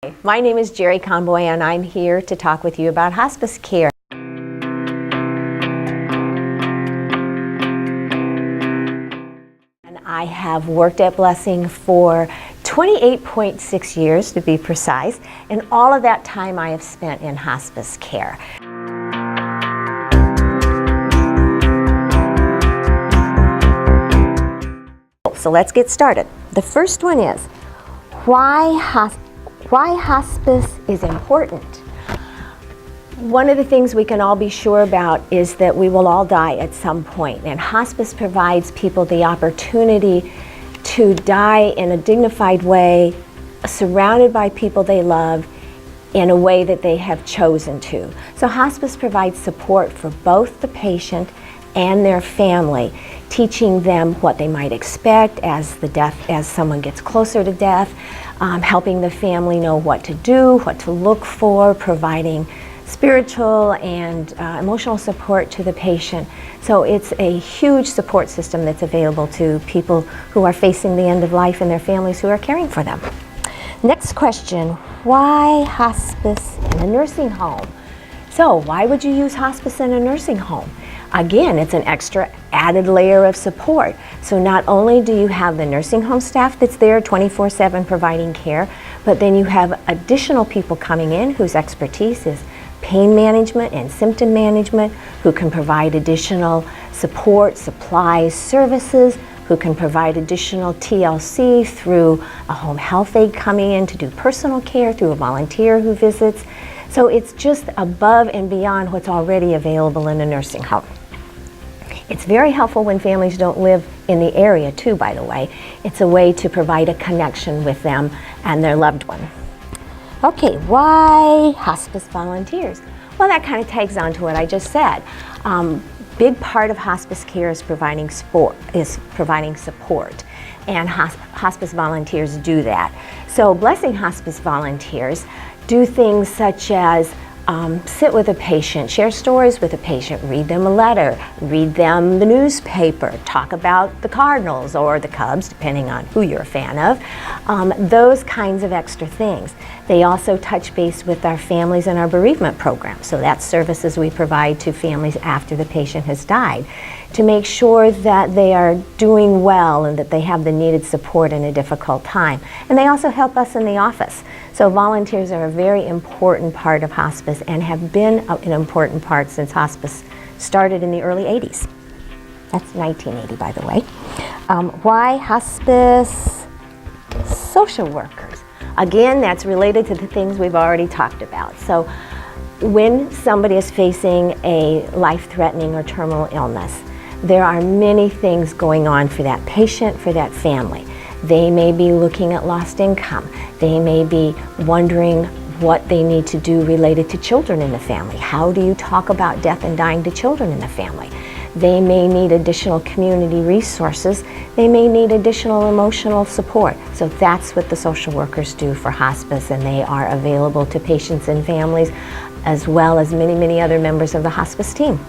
My name is Jeri Conboy, and I'm here to talk with you about hospice care. And I have worked at Blessing for 28.6 years to be precise, and all of that time I have spent in hospice care. So let's get started. The first one is, why hospice is important. One of the things we can all be sure about is that we will all die at some point, and hospice provides people the opportunity to die in a dignified way, surrounded by people they love, in a way that they have chosen to. So hospice provides support for both the patient and their family, teaching them what they might expect as someone gets closer to death, helping the family know what to do, what to look for, providing spiritual and emotional support to the patient. So it's a huge support system that's available to people who are facing the end of life and their families who are caring for them. Next question, why hospice in a nursing home? So why would you use hospice in a nursing home? Again, it's an extra added layer of support. So not only do you have the nursing home staff that's there 24/7 providing care, but then you have additional people coming in whose expertise is pain management and symptom management, who can provide additional support, supplies, services, who can provide additional TLC through a home health aide coming in to do personal care, through a volunteer who visits. So it's just above and beyond what's already available in a nursing home. It's very helpful when families don't live in the area too, by the way. It's a way to provide a connection with them and their loved one. Okay, why hospice volunteers? Well, that kind of tags on to what I just said. Big part of hospice care is providing support, and hospice volunteers do that. So Blessing Hospice Volunteers do things such as sit with a patient, share stories with a patient, read them a letter, read them the newspaper, talk about the Cardinals or the Cubs, depending on who you're a fan of, those kinds of extra things. They also touch base with our families in our bereavement program. So that's services we provide to families after the patient has died, to make sure that they are doing well and that they have the needed support in a difficult time. And they also help us in the office. So volunteers are a very important part of hospice and have been an important part since hospice started in the early 80s. That's 1980, by the way. Why hospice social workers? Again, that's related to the things we've already talked about. So when somebody is facing a life-threatening or terminal illness, there are many things going on for that patient, for that family. They may be looking at lost income. They may be wondering what they need to do related to children in the family. How do you talk about death and dying to children in the family? They may need additional community resources. They may need additional emotional support. So that's what the social workers do for hospice, and they are available to patients and families as well as many, many other members of the hospice team.